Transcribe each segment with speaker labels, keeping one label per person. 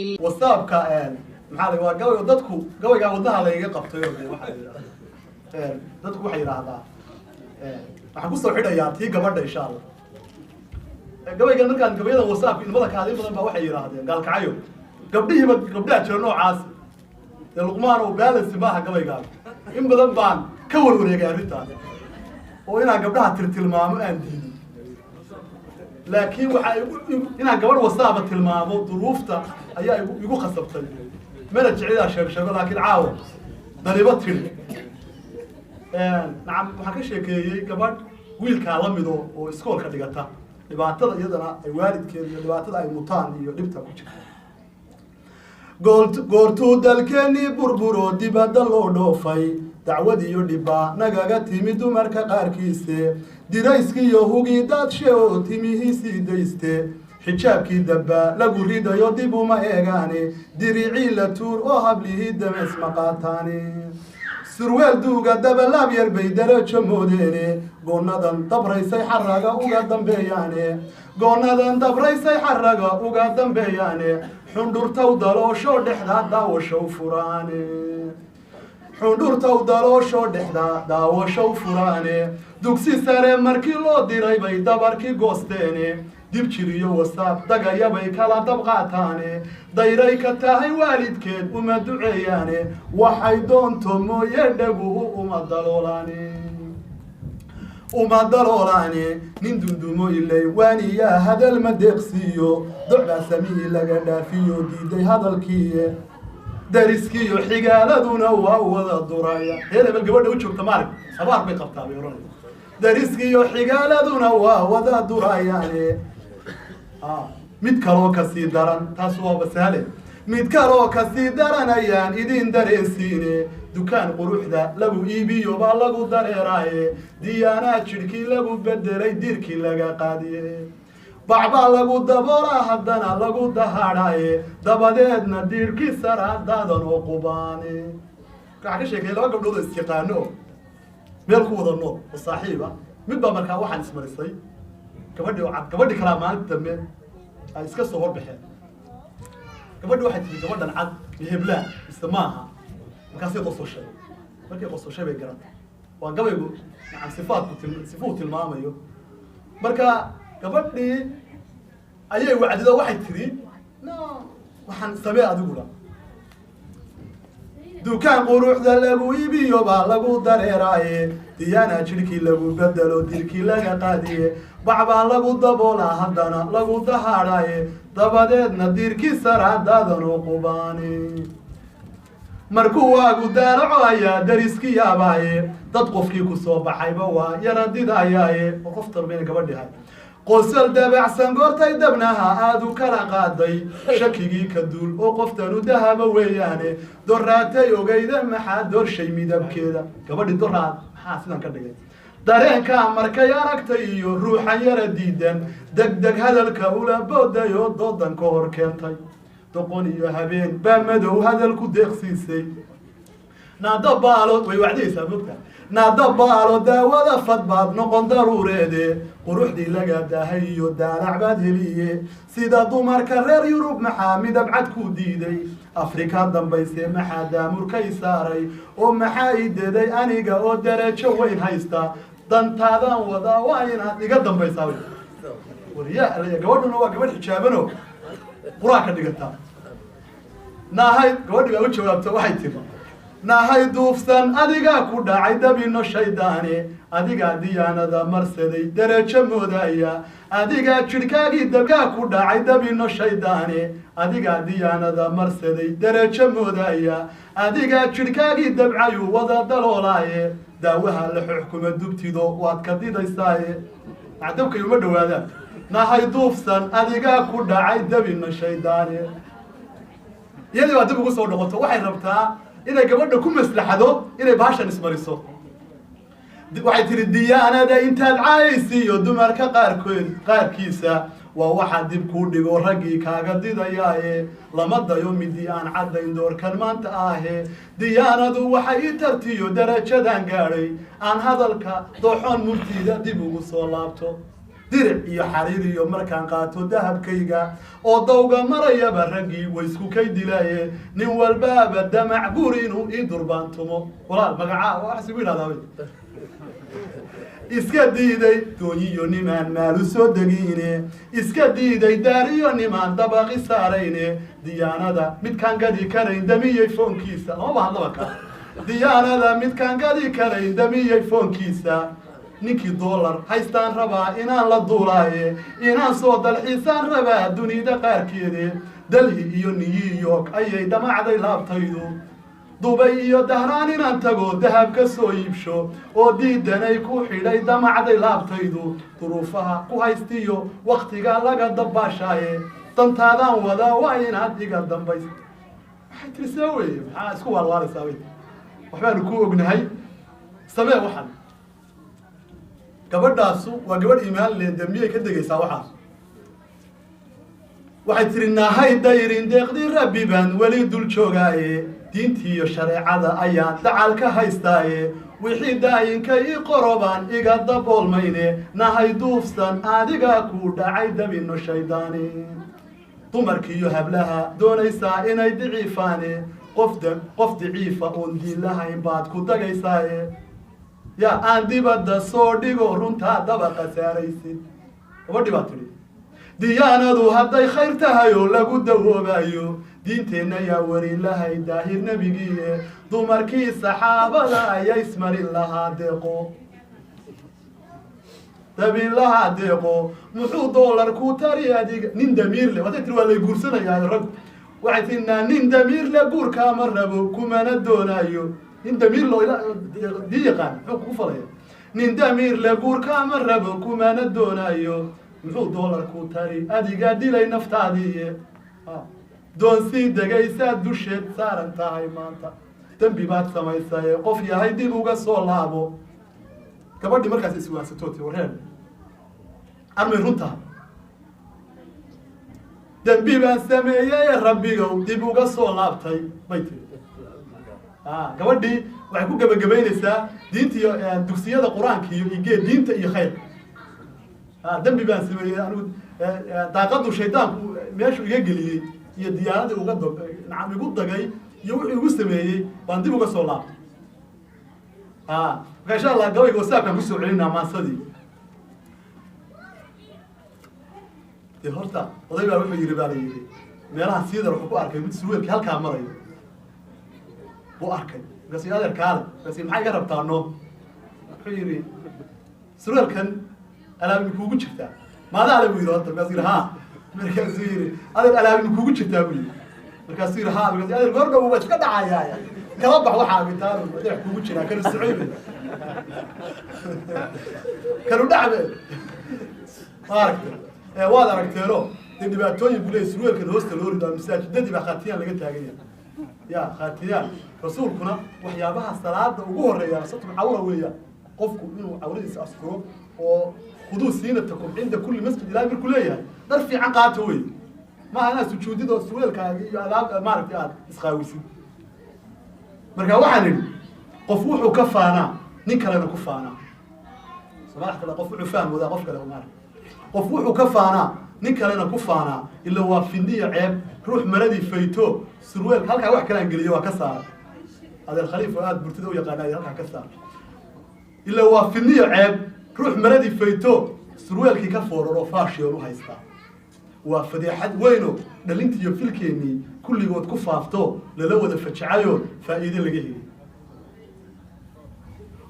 Speaker 1: وصاب كأن محل وجوي ضدكوا جوي جا وضها اللي يقف طيور واحد ضدكوا حير هذا حقول صحيح يا تي قبل إن شاء الله جوي كان كان قبيله وصاب إن ملك هذه بدل ما واحد يراهده قال كعيو قبلها شنو عاص القمار وبالس ما جوي قال إن بدل بان كور وريجا ريتا وهنا قبلها ترتلمام عندي لكن هنا قبل وصابة المام وظروفته أيها يقول خسبتني ما رجعيها شباب لكن عاود ضربتني نعم وحكيش كي قبل ويل كلام يدو وسكول كدقته لبعتها يدنا الوالد كي لبعتها المطان يلبتها قلت دلكني بربرو دي بدل دوفاي دعودي يدبا نغاغا تيمي دمركا قاركيسه ديريسكي يوغي دادشو تيمي سيديسته حجابكي دبا لغو ريدايو ديبو ما ايغاني ديريعي لتور او هبليه دمس مقاتاني سروال دوغا دبلاب يربي درجه موديني غونادن دبريساي حراغا اوغا دنبياني غونادن دبريساي حراغا اوغا دنبياني حندورتو دلوشو دخدا داوشو فراني حندورتو دلوشو دخدا داوشو فراني دوكسي ساري مركي لو ديراي باي دبركي غوستيني ديب جيريو وصاب دغايا باي كلا دبقاتاني دايراي كتاهي والدكيد وما دعياني waxay doonto mooye dhaguhu uma daloolaani nin dundumo ilay waaniya hadal ma deeqsiyo ducda samii laga dhaafiyo diiday hadalkii dariskiyo xigaaladuna waa wada duraya heelaba gabadha u joogta maarag abaar bay qabtaa beeron dariskiyo xigaaladuna waa wada durayaane mid kaloo ka sii daran taas waa basaale mid kaloo ka sii daranayaan idin dareensiine dukaan quruxda lagu iibiyo baa lagu dareeraaye diyaanaad jidhkii lagu bedelay dirkii laga qaadiye bacbaa lagu daboolaa haddana lagu dahaadhaaye dabadeedna diirkii saraadaadan oo qubaane waxaa ka sheekay laba gabdhood oo isyaqaano meel ku wada nool oo saaxiiba mid baa markaa waxaan ismarisay gabadhi kalaa maalinta dambe ay iska soo horbaxeen gabadhi waxay tiri gabadhan cad iyo heblaan mise maaha markaasay qososhay markay qososhay bay garatay waa gabaygu nacam sifuu tilmaamayo marka gabadhii ayay wacdido waxay tiri waxaan samee adiguna dukaan quruxda lagu iibiyo baa lagu dareeraaye diyaana jidhkii lagu bedelo dirkii laga qaadiye bacbaa lagu daboolaa haddana lagu dahaadhaaye dabadeedna dirkii saraadaadan oo qubaane markuu waagu daalaco ayaa dariskii yaabaaye dad qofkii ku soo baxayba waa yara didayaaye oo qof tarbeena gabadhihay qosol dabacsan goortay dabnaha aad u kala qaaday shakigii ka duul oo qoftanu dahaba weeyaane doraatay ogayda maxaa doorshay midabkeeda gabadhi doraad maxaa sidan ka dhigay dareenka markay aragtay iyo ruuxan yara diidan degdeg hadalka ula boodayo doodan ka hor keentay doqon iyo habeen baa madow hadal ku deeqsiisay naadabaalo way wacdiyeysaa mogta naadabaalo daawada fadbaad noqon daruureede quruxdii laga dahay iyo daalac baad heliye sida dumarka reer yurub maxaa midab cad ku diiday afrika dambayse maxaa daamurkay saaray oo maxaa ii deday aniga oo darajo weyn haysta dantaadan wadaa waa inaad iga dambaysaa wariyaa gabadhuna waa gabadh xijaabano quraanka dhigataa naahay gabadhi baa u jawaabta waxay tiri naahay duufsan adigaa ku dhacay dabino shaydaane adigaa diyaanada marsaday darajo moodaya adigaa jidhkaagii dabgaa ku dhacay dabino shaydaane adigaa diyaanada marsaday darajo moodaya adigaa jidhkaagii dabcayuu wada daloolaaye daawaha la xuxkuma dubtido waad ka didaysaaye macdabkay uma dhawaadaan naahay duufsan adigaa ku dhacay dabino shaydaane iyadii baa dib ugu soo noqoto waxay rabtaa inay gabadha ku maslaxado inay baashan ismariso waxay tiri diyaanada intaad caayaysiiyo dumarka qaarkiisa waa waxa dib kuu dhigo raggii kaaga didayaaye lama dayo midii aan caddayn doorkan maanta ahe diyaanadu waxay ii tartiyo darajadan gaadhay aan hadalka dooxoon murtiida dib ugu soo laabto درع iyo xariir iyo markaan qaato dahabkayga oo dawga marayaba raggii way isku kay dilaayeen nin walbaaba damac guur inuu ii durbaantumo walaal magaca wax si wiilada iska diiday dooniyo nimaan maalu soo dagiine iska diiday daariyo nimaan dabaqi saarayne diyaanada midkaan gadi karayn damiyey foonkiisa lama bahadlaba ka diyaanada midkaan gadi karayn damiyey foonkiisa ninkii dollar haystaan rabaa inaan la duulaaye inaan soo dalxiisaan rabaa dunida qaarkeede dalhi iyo New York ayay dhamacday laabtaydu Dubai iyo Dahraan inaan tago dahab ka soo iibsho oo diidanay ku xidhay damacday laabtaydu duruufaha ku haystiyo waqtiga laga dabashaaye dantaadaan wada waa inaad iga dambays waxay tirsaway maxaa isku walwaalaysaa waxbaan ku ognahay samee waxan gabadhaasu waa gabadh iimaan leh damiyay ka degaysaa waxay tirinahay dayrin deeqdi rabbi baan wali dul joogaaye diintii iyo shareecada ayaan dacal ka haystaaye wixii daayinka ii qorobaan iga daboolmayne nahay duufsan adiga ku dhacay dabino shaydaani dumarkii iyo hablaha doonaysaa inay diciifaane qof diciifa oon diin lahayn baad ku dagaysaaye يا عندي بدأ صودي قرون تعذب قساريسي ودي باتري ديانا ذو هذا خير تهايو لقد هو بايو دينتنا يا وري الله داهر نبيجيه دمر كي صحابة لا يسمر الله دقو تبي الله دقو محو دولار كوتاري هذه نندمير له وتدري ولا يقرصنا يا رب وعدنا نندمير لقور كامر ربو كمان الدونايو نندمير له إلى دقيقة حكوا فلاه نندمير لقور كامر ربو كمان الدونايو محو دولار كوتاري هذه قاعد لي نفتاديه دون سيد دقيسات دوشت سارن تاهي مانتا تنبي بات سمايسايا قف يا هيدي بوغا سولابو كبردي مركز اسوان ستوتي ورهن أرمي رنتا تنبي بات سمايا يا ربي قو دي بوغا سولابتاي بيتي كبردي وحكو قبقبينيسا دينتي دوكسيادة قرآن كيو إيجي دينتا إي خير تنبي بات سمايا طاقته الشيطان ماشو يقلي iyo diyaarada uga nacam igu dagay iyo wixii ugu sameeyay baan dib uga soo laabtay insha Allah gabayga wasaabkan ku soo celinaa maasadii horta oday baa wuxuu yiri baa yiri meelaha siidar wuxuu ku arkay mid surweelkii halkaa marayo buu arkay gaasi adeer kaale gaasi maxay ka rabtaa noo wuxuu yiri surweelkan alaab kuugu jirtaa maada alaab yiri horta gaasi haa markaas yiri adeer alaabin kuugu jirtaa buu markaas yiri haa markaas adeer goor dhow waa iska dhacayaa kala bax waxa abitaan adeer kuugu jira kan suuciib kanu dhacbe waad aragteero dhibaatooyin bulay surweelkan hoosta loo ridaa masaajidadii baa khaatiyaan laga taagaya ya khaatiyaan rasuulkuna waxyaabaha salaada ugu horeeya satru awra weeya qofku inuu awradiisa asturo oo خذوا سينتكم عند كل مسجد لا يملك ليه نرفع عن قاتوي ما أنا سجودي ده سويل كان يلعب ما أعرف يعني إسخاويسي مركا واحد قفوح وكفانا نكلا كفانا صباح كلا قفوح فان وذا قف كلا مار قفوح وكفانا نكلا كفانا إلا هو فيني عيب روح مردي فيتو سرويل هلك واحد كلا إنجليزي وكسر هذا الخليفة هذا برتدو يقال هلك كسر إلا هو فيني عيب روح مردي فيتو سروالكي كفور رفاشي وروح هيستا وفديحة وينو دلنتي يفلكيني كل يوم كفافتو للو ذا فتشعيو فايدة لقيه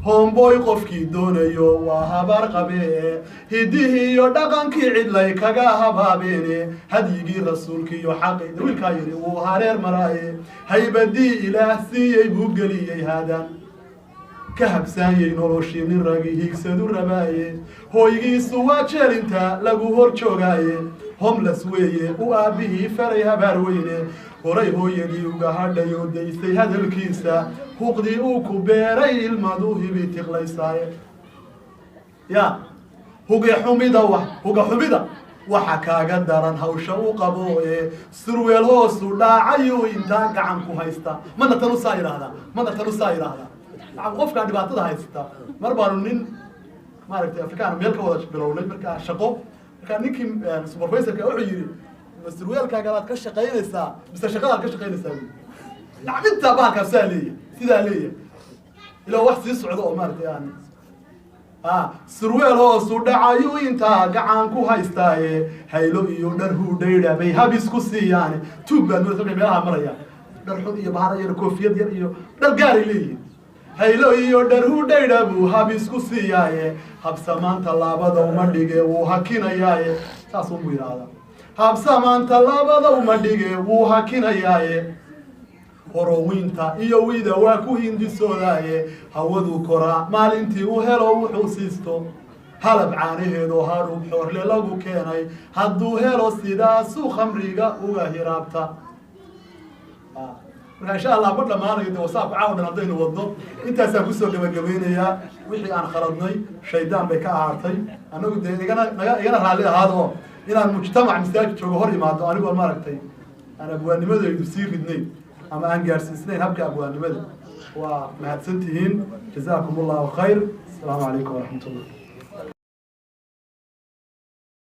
Speaker 1: هم بوي قفكي دونيو وهبار قبيه هديه يودقان كي عدلي كاقا هبابيني هديقي رسولكي يحقي دويل كايري وهارير مراي هيبدي إله سيي بوغلي هذا كهب سايي نولوشي من راقي هيكسدو رباي هويغي سوا جالنتا لغو هور جوغاي هوملس ويه وآبيه فريها بارويني هوري هويدي وغاهدايو ديستي هذا الكيسا هوقدي اوكو بيري المدوهي بيتقليساي يا هوغي حميدا هوغا حميدا وحكا قدران هوشا وقبوه سرويل هوسو لا عيو انتا قعنكو هايستا مانا تنو ساير هذا مانا تنو ساير هذا قف كان دبعته هايستا مربانو نين maaragtay afrikaan meel ka wada bilownay markaa shaqo markaa ninkii supervisorka wuxuu yidhi masruweelkaaga baad ka shaqaynaysaa mise shaqadaad ka shaqaynaysaa nacminta bahalkaasaa leeyahay sidaa leeyahay ilaa wax sii socdo oo maaragtay aan surweel hoosu dhacayu intaa gacan ku haystaaye haylo iyo dhar hudhaydha bay habis ku siiyaane tuug baad moodaysa markay meelaha marayaan dhar xun iyo bahar yar koofiyad yar iyo dhar gaaray leeyihiin haylo iyo dhar hudhaydha buu habis ku siiyaaye habsamaanta laabada uma dhige wuu hakinayaaye saas unbuu yidhaahdaa habsamaanta laabada uma dhige wuu hakinayaaye horowiinta iyo wida waa ku hindisoodaye hawadu koraa maalintii u helo wuxuu siisto halab caanaheedo hadhub xoorle lagu keenay hadduu helo sidaasuu khamriga uga hiraabta marka insha allah ma dhammaanayo de wasaabka caawa dhan haddaynu wadno intaasaan kusoo gabagabeynayaa wixii aan khaladnay shaydaan bay ka ahaatay annagu dee igana raalli ahaado inaan mujtamac masaajid joogo hor imaado anigoo maaragtay aan abwaanimadaydu sii ridnayn ama aan gaarsiisnayn habka abwaanimada waa mahadsantihiin jazaakum allahu khayr asalaamu calaykum waraxmat ullah